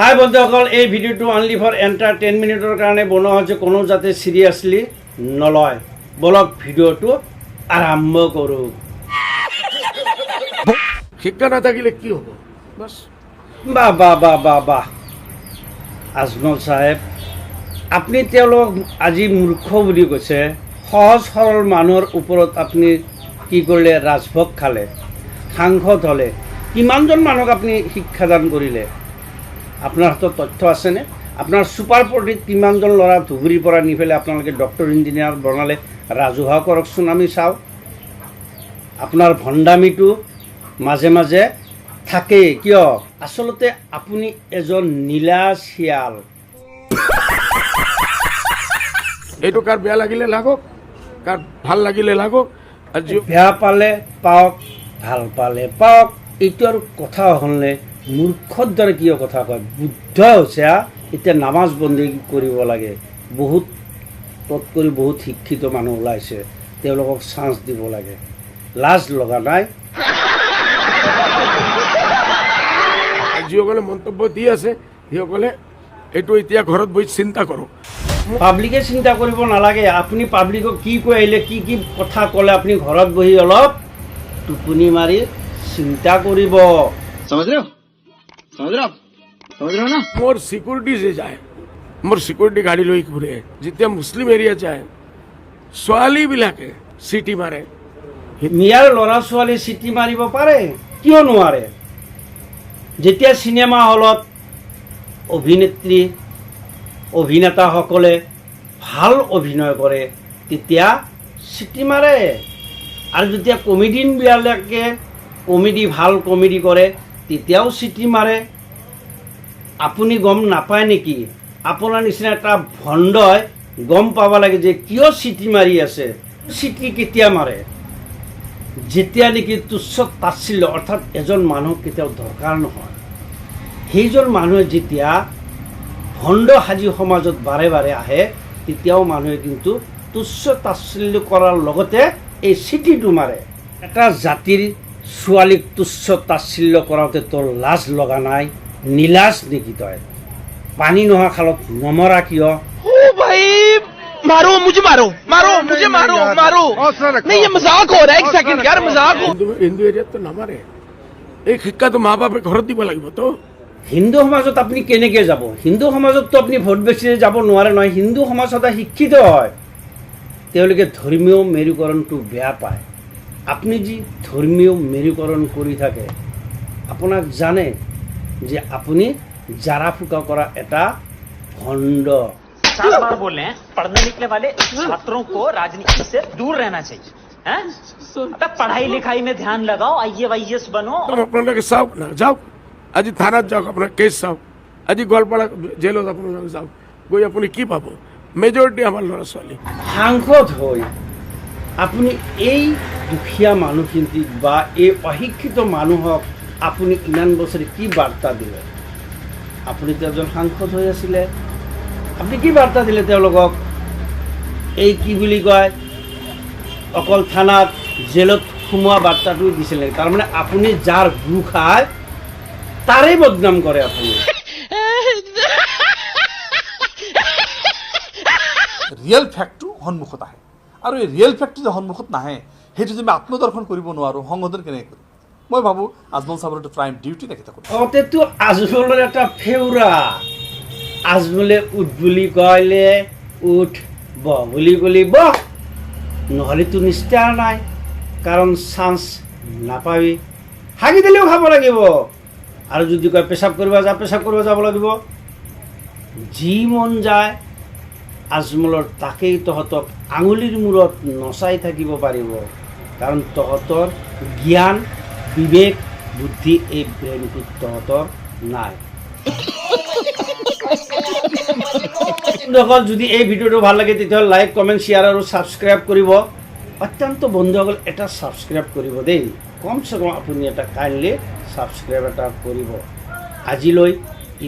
হাই বন্ধুসকল, এই ভিডিঅ'টো অনলি ফৰ এণ্টাৰটেইনমেণ্টৰ কাৰণে বনোৱা হৈছে, কোনো যাতে চিৰিয়াছলি নলয়। বলক ভিডিঅ'টো আৰম্ভ কৰোঁ। শিক্ষা নাথাকিলে কি হ'ব? বাছ বাহ বাহ বাহ বাহ বাহ আজমল চাহেব, আপুনি তেওঁলোকক আজি মূৰ্খ বুলি কৈছে। সহজ সৰল মানুহৰ ওপৰত আপুনি কি কৰিলে? ৰাজভোগ খালে, সাংসদ হ'লে, কিমানজন মানুহক আপুনি শিক্ষাদান কৰিলে? আপোনাৰ হাতত তথ্য আছেনে? আপোনাৰ ছুপাৰ প্ৰটিত কিমানজন ল'ৰা ধুবুৰীৰ পৰা নি পেলাই আপোনালোকে ডক্টৰ ইঞ্জিনিয়াৰ বনালে? ৰাজহুৱা কৰকচোন, আমি চাওঁ। আপোনাৰ ভণ্ডামিটো মাজে মাজে থাকেই। কিয়? আচলতে আপুনি এজন নীলা শিয়াল। এইটো কাৰ বেয়া লাগিলে লাগক, কাৰ ভাল লাগিলে লাগক। আজি বেয়া পালে পাওক, ভাল পালে পাওক। এইটো আৰু কথা হ'লনে? মূৰ্খৰ দৰে কিয় কথা কয়? বুদ্ধ হৈছে, এতিয়া নামাজ বন্দী কৰিব লাগে। বহুত তৎকৰি বহুত শিক্ষিত মানুহ ওলাইছে, তেওঁলোকক চান্স দিব লাগে। লাজ লগা নাই? যিসকলে মন্তব্য দি আছে সেইসকলে এইটো এতিয়া ঘৰত বহি চিন্তা কৰক। পাব্লিকে চিন্তা কৰিব নালাগে। আপুনি পাব্লিকক কি কৈ আহিলে, কি কি কথা ক'লে, আপুনি ঘৰত বহি অলপ টোপনি মাৰি চিন্তা কৰিব। মোৰ চিকিউৰিটি যে যায়, মোৰ চিকিউৰিটি গাড়ী লৈ ঘূৰে, যেতিয়া মুছলিম এৰিয়া যায় ছোৱালীবিলাকে চিটি মাৰে। মিয়াৰ ল'ৰা ছোৱালী চিটি মাৰিব পাৰে, কিয় নোৱাৰে? যেতিয়া চিনেমা হলত অভিনেত্ৰী অভিনেতাসকলে ভাল অভিনয় কৰে তেতিয়া চিটি মাৰে, আৰু যেতিয়া কমেডিয়ানবিলাকে ভাল কমেডি কৰে তেতিয়াও চিটি মাৰে। আপুনি গম নাপায় নেকি? আপোনাৰ নিচিনা এটা ভণ্ডই গম পাব লাগে যে কিয় চিটি মাৰি আছে। চিটি কেতিয়া মাৰে? যেতিয়া নেকি তুচ্ছ তাচ্ছিল্য, অৰ্থাৎ এজন মানুহ কেতিয়াও দৰকাৰ নহয়, সেইজন মানুহে যেতিয়া ভণ্ড সাজি সমাজত বাৰে বাৰে আহে তেতিয়াও মানুহে কিন্তু তুচ্ছ তাচ্ছিল্য কৰাৰ লগতে এই চিটিটো মাৰে। এটা জাতিৰ ছোৱালীক তুচ্ছ তাচ্ছিল্য কৰাওঁতে তোৰ লাজ লগা নাই? নীলাজ নেকি তই? পানী নোহোৱা খালত নমৰা কিয়? मारो मुझे मारो मारो मुझे मारो मारो नहीं ये मजाक हो रहा है। एक सेकंड यार, मजाक हो। হিন্দু এৰিয়াততো নামাৰে। এই শিক্ষাটো মা বাপে ঘৰত দিব লাগিব। তো হিন্দু সমাজত আপুনি কেনেকৈ যাব? হিন্দু সমাজততো আপুনি ভোট বেচিলে যাব নোৱাৰে নহয়। হিন্দু সমাজ সদায় শিক্ষিত হয়, তেওঁলোকে ধৰ্মীয় মেৰুকৰণটো বেয়া পায়। আপুনি যি ধৰ্মীয় মেৰুকৰণ কৰি থাকে, আপোনাক জানে যে আপুনি জাৰা ফুকা কৰা এটা ভণ্ড। 7 बार बोले हैं, पढ़ने लिखने वाले छात्रों को राजनीति से दूर रहना चाहिए। हैं? अबे पढ़ाई लिखाई में ध्यान लगाओ, IAS बनो। আপোনালোকে চাওক না, যাওক আজি থানাত যাওক, আপোনাৰ কেছ চাওক। আজি গোৱালপাৰা জেলত আপোনালোকে যাওক, গৈ আপুনি কি পাব? মেজৰিটি আমাৰ ল'ৰা ছোৱালী। সাংসদ হৈ আপুনি এই দুখীয়া মানুহখিনিক বা এই অশিক্ষিত মানুহক আপুনি ইমান বছৰে কি বাৰ্তা দিলে? আপুনিতো এজন সাংসদ হৈ আছিলে, আপুনি কি বাৰ্তা দিলে তেওঁলোকক? এই কি বুলি কয়, অকল থানাত জেলত সোমোৱা বাৰ্তাটো দিছিলে। তাৰমানে আপুনি যাৰ গু খায় তাৰেই বদনাম কৰে আপুনি। ৰিয়েল ফেক্টটো সন্মুখত আহে, আৰু এই ৰিয়েল ফেক্টটো যে সন্মুখত নাহে সেইটো যদি আমি আত্মদৰ্শন কৰিব নোৱাৰোঁ, সংশোধন কেনেকৈ কৰিম? মই ভাবোঁ আজমল চাহাবৰ এইটো প্ৰাইম ডিউটি তেখেতে কৰিব। অতেতো আজমলৰ এটা ফেউৰা। আজমলে উঠ বুলি কলে উঠ, বহ বুলি ক'লি বহ, নহ'লেতো নিষ্ঠাৰ নাই, কাৰণ চান্স নাপাবি। হাগি দিলেও খাব লাগিব, আৰু যদি কয় পেচাব কৰিব যা, পেচাব কৰিব যাব লাগিব। যি মন যায় আজমলৰ তাকেই তহঁতক আঙুলিৰ মূৰত নচাই থাকিব পাৰিব, কাৰণ তহঁতৰ জ্ঞান বিবেক বুদ্ধি এই ব্ৰেইনটোত তহঁতৰ নাই। বন্ধুসকল, যদি এই ভিডিঅ'টো ভাল লাগে তেতিয়াহ'লে লাইক, কমেণ্ট, শ্বেয়াৰ আৰু ছাবস্ক্ৰাইব কৰিব। অত্যন্ত বন্ধুসকল, এটা ছাবস্ক্ৰাইব কৰিব দেই, কমচে কম আপুনি এটা কাইণ্ডলি ছাবস্ক্ৰাইব এটা কৰিব। আজিলৈ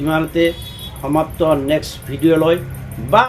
ইমানতে সমাপ্ত। নেক্সট ভিডিঅ'লৈ বা